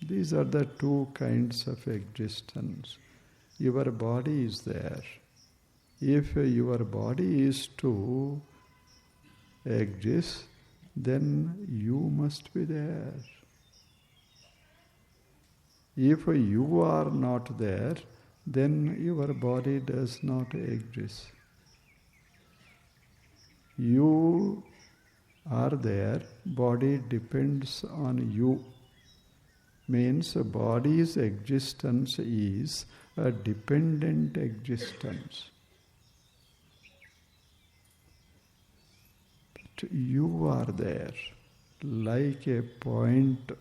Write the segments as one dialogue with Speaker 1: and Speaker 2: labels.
Speaker 1: These are the two kinds of existence. Your body is there. If your body is to exist, then you must be there. If you are not there, then your body does not exist. You are there, body depends on you. Means body's existence is a dependent existence. But you are there, like a point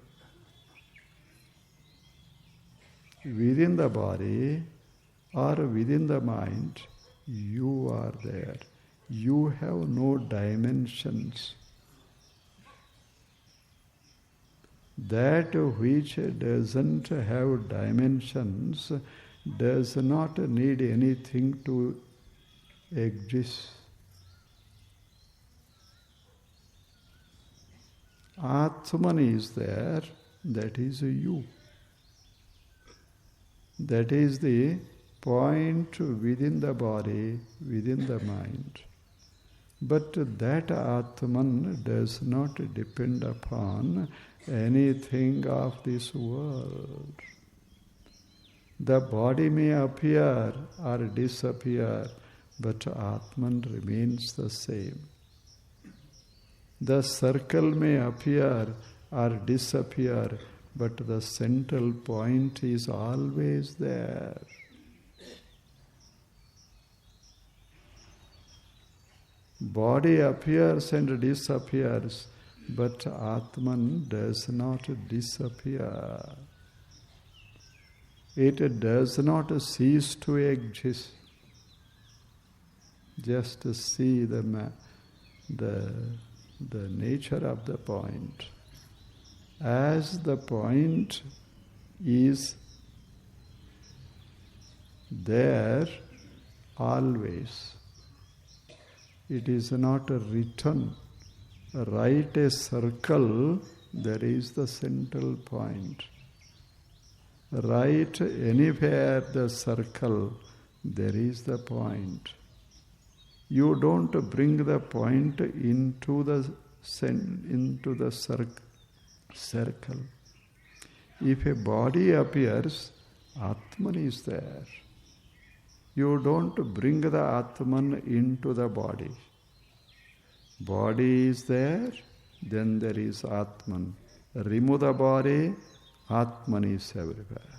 Speaker 1: within the body or within the mind. You are there. You have no dimensions. That which doesn't have dimensions does not need anything to exist. Atman is there, that is you. That is the point within the body, within the mind. But that Atman does not depend upon anything of this world. The body may appear or disappear, but Atman remains the same. The circle may appear or disappear, but the central point is always there. Body appears and disappears, but Atman does not disappear. It does not cease to exist. Just see the nature of the point. As the point is there always, it is not written. Write a circle, there is the central point. Write anywhere the circle, there is the point. You don't bring the point into the circle. If a body appears, Atman is there. You don't bring the Atman into the body. Body is there, then there is Atman. Remove the body, Atman is everywhere.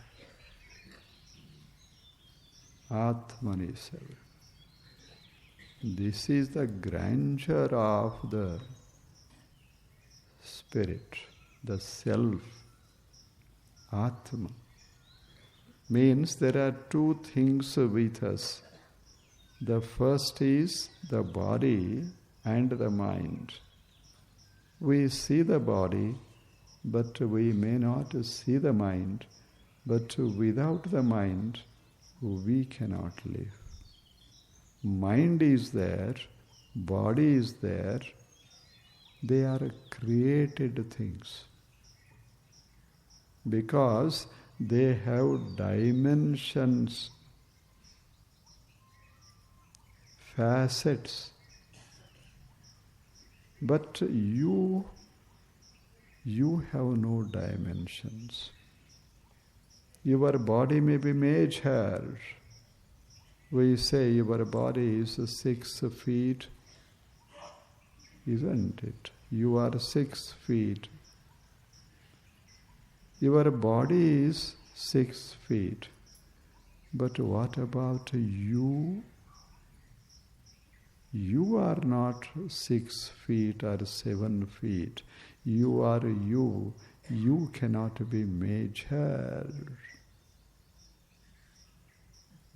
Speaker 1: Atman is everywhere. This is the grandeur of the spirit, the self, Atman. Means there are two things with us. The first is the body and the mind. We see the body, but we may not see the mind. But without the mind, we cannot live. Mind is there, body is there. They are created things. Because they have dimensions, facets. But you have no dimensions. Your body may be measured. We say your body is 6 feet, isn't it? You are 6 feet. Your body is 6 feet. But what about you? You are not 6 feet or 7 feet. You are you. You cannot be measured.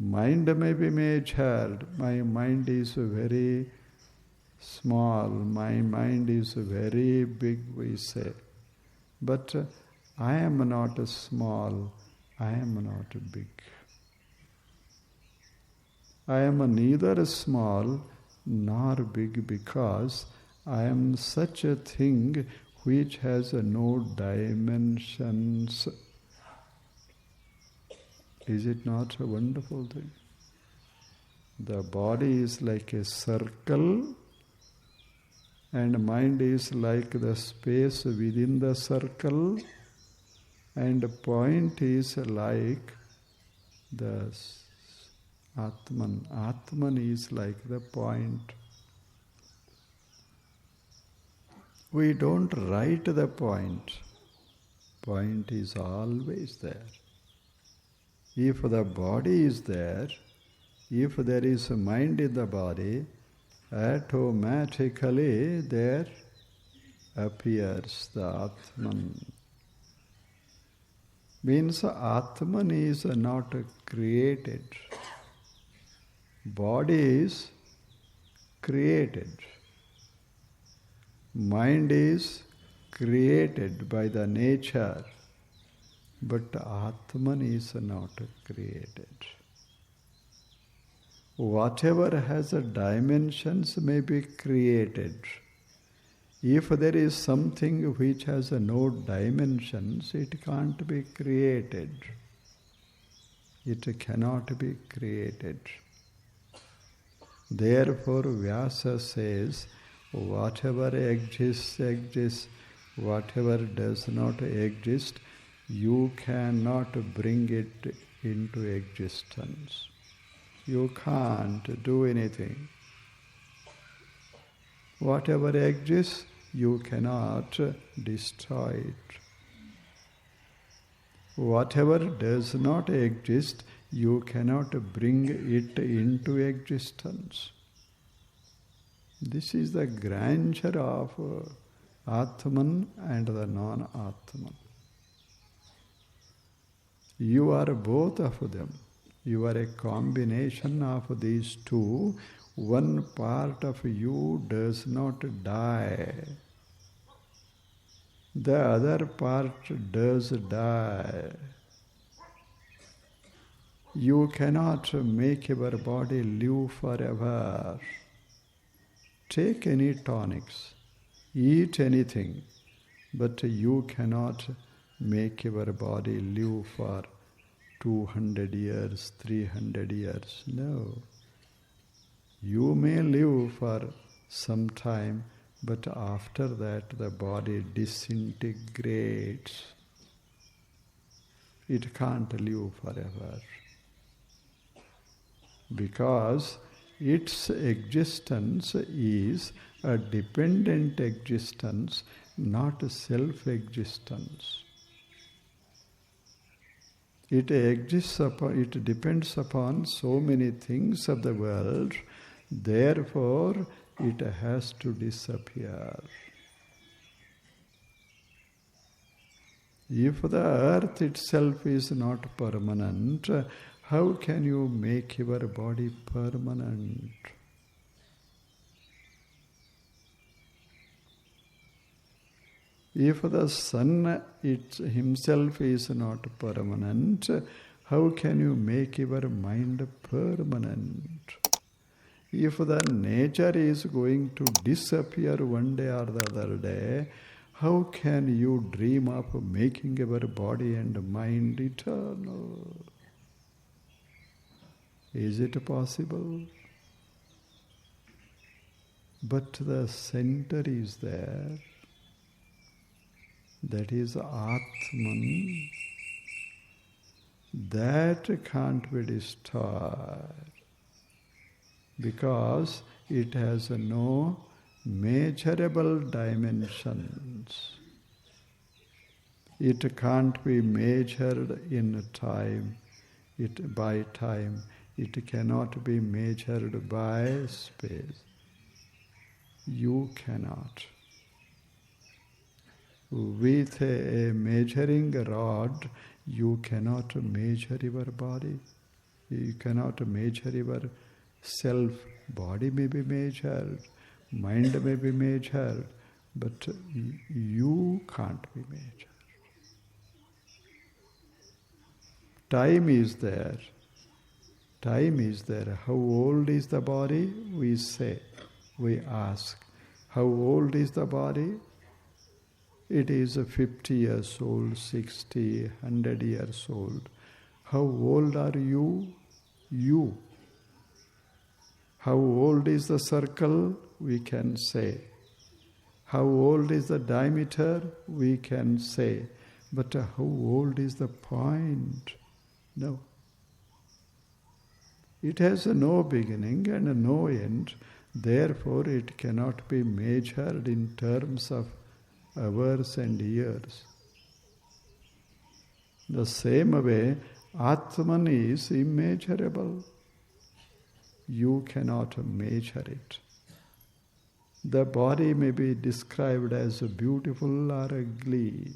Speaker 1: Mind may be measured. My mind is very small. My mind is very big, we say. But I am not small. I am not big. I am neither small nor big, because I am such a thing which has no dimensions. Is it not a wonderful thing? The body is like a circle and mind is like the space within the circle, and point is like the Atman. Atman is like the point. We don't write the point. Point is always there. If the body is there, if there is a mind in the body, automatically there appears the Atman. Means Atman is not created. Body is created. Mind is created by the nature, but Atman is not created. Whatever has dimensions may be created. If there is something which has no dimensions, it can't be created. It cannot be created. Therefore, Vyasa says, whatever exists, exists. Whatever does not exist, you cannot bring it into existence. You can't do anything. Whatever exists, you cannot destroy it. Whatever does not exist, you cannot bring it into existence. This is the grandeur of Atman and the non-Atman. You are both of them. You are a combination of these two. One part of you does not die. The other part does die. You cannot make your body live forever. Take any tonics, eat anything, but you cannot make your body live for 200 years, 300 years. No. You may live for some time, but after that the body disintegrates. It can't live forever. Because its existence is a dependent existence, not a self-existence. It depends upon so many things of the world, therefore it has to disappear. If the earth itself is not permanent, how can you make your body permanent? If the sun himself is not permanent, how can you make your mind permanent? If the nature is going to disappear one day or the other day, how can you dream of making your body and mind eternal? Is it possible? But the center is there. That is Atman. That can't be destroyed because it has no measurable dimensions. It can't be measured in time, by time. It cannot be measured by space. You cannot. With a measuring rod, you cannot measure your body. You cannot measure your self. Body may be measured, mind may be measured, but you can't be measured. Time is there. Time is there. How old is the body? We say, we ask. How old is the body? It is 50 years old, 60, 100 years old. How old are you? You. How old is the circle? We can say. How old is the diameter? We can say. But how old is the point? No. It has no beginning and no end. Therefore, it cannot be measured in terms of hours and years. The same way, Atman is immeasurable. You cannot measure it. The body may be described as beautiful or ugly.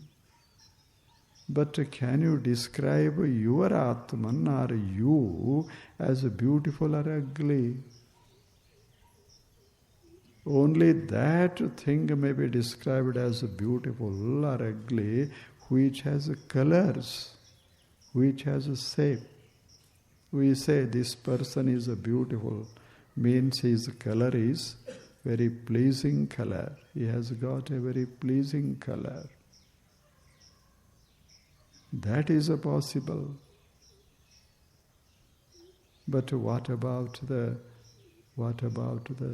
Speaker 1: But can you describe your Atman or you as beautiful or ugly? Only that thing may be described as beautiful or ugly which has colors, which has a shape. We say this person is beautiful, means his color is very pleasing color. He has got a very pleasing color. That is possible. But what about the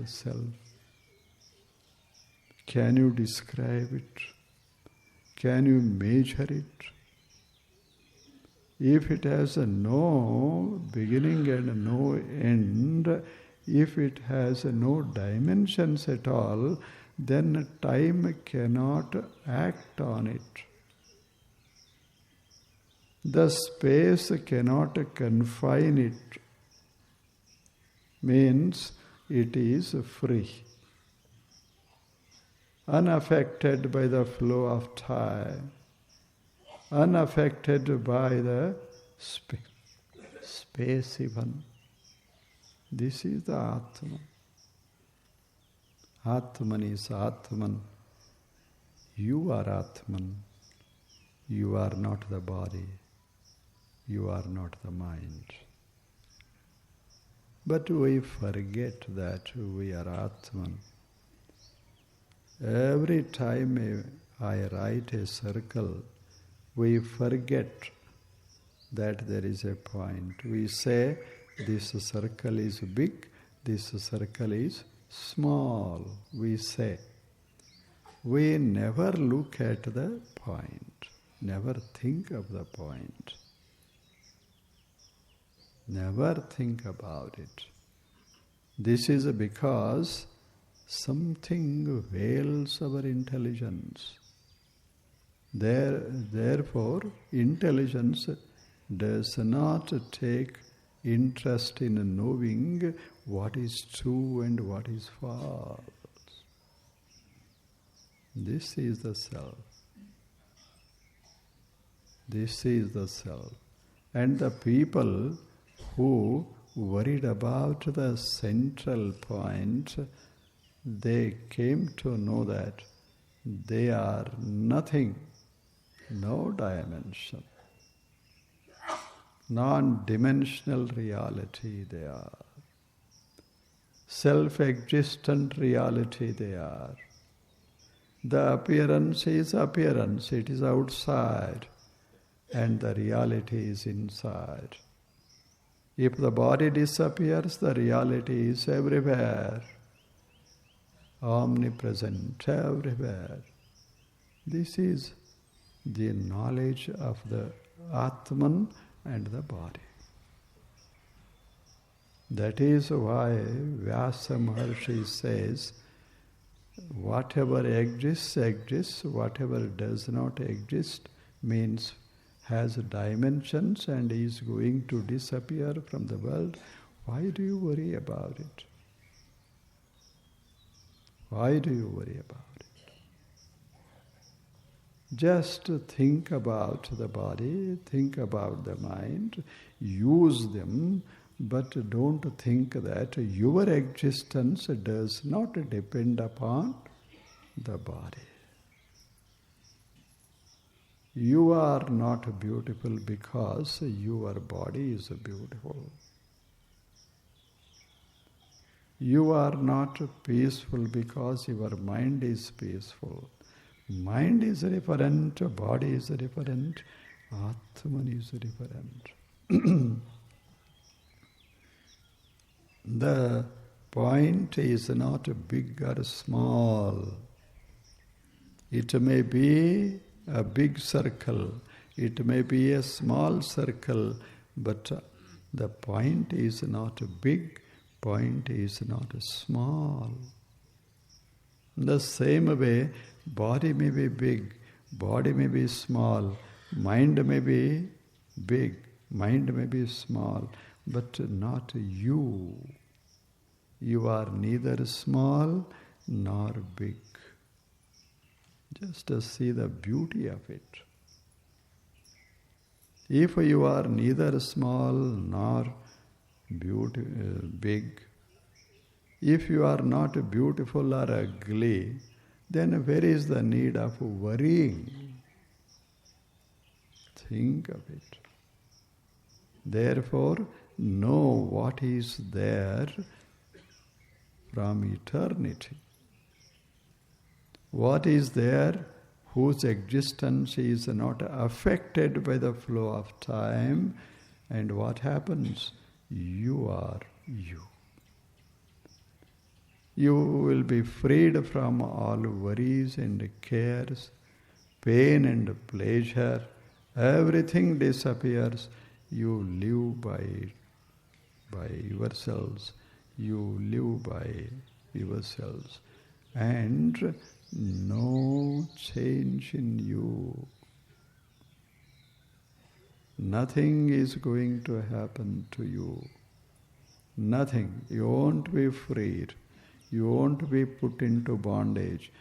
Speaker 1: self? Can you describe it? Can you measure it? If it has no beginning and no end, if it has no dimensions at all, then time cannot act on it. The space cannot confine it. Means it is free, unaffected by the flow of time, unaffected by the space even. This is the Atman. Atman is Atman. You are Atman. You are not the body. You are not the mind. But we forget that we are Atman. Every time I write a circle, we forget that there is a point. We say this circle is big, this circle is small. We say. We never look at the point, never think of the point. Never think about it. This is because something veils our intelligence. Therefore, intelligence does not take interest in knowing what is true and what is false. This is the self. This is the self. And the people who worried about the central point, they came to know that they are nothing, no dimension. Non-dimensional reality they are. Self-existent reality they are. The appearance is appearance, it is outside, and the reality is inside. If the body disappears, the reality is everywhere, omnipresent everywhere. This is the knowledge of the Atman and the body. That is why Vyasa Maharshi says, whatever exists, exists. Whatever does not exist means has dimensions and is going to disappear from the world. Why do you worry about it? Why do you worry about it? Just think about the body, think about the mind, use them, but don't think that your existence does not depend upon the body. You are not beautiful because your body is beautiful. You are not peaceful because your mind is peaceful. Mind is referent, body is referent, Atman is referent. The point is not big or small. It may be a big circle, it may be a small circle, but the point is not big, point is not small. In the same way, body may be big, body may be small, mind may be big, mind may be small, but not you. You are neither small nor big. Just to see the beauty of it. If you are neither small nor big, if you are not beautiful or ugly, then where is the need of worrying? Think of it. Therefore, know what is there from eternity. What is there whose existence is not affected by the flow of time, and what happens? You are you. You will be freed from all worries and cares, pain and pleasure. Everything disappears. You live by yourselves. You live by yourselves. And no change in you. Nothing is going to happen to you. Nothing. You won't be freed. You won't be put into bondage.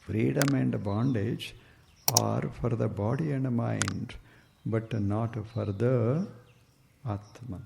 Speaker 1: Freedom and bondage are for the body and mind, but not for the Atman.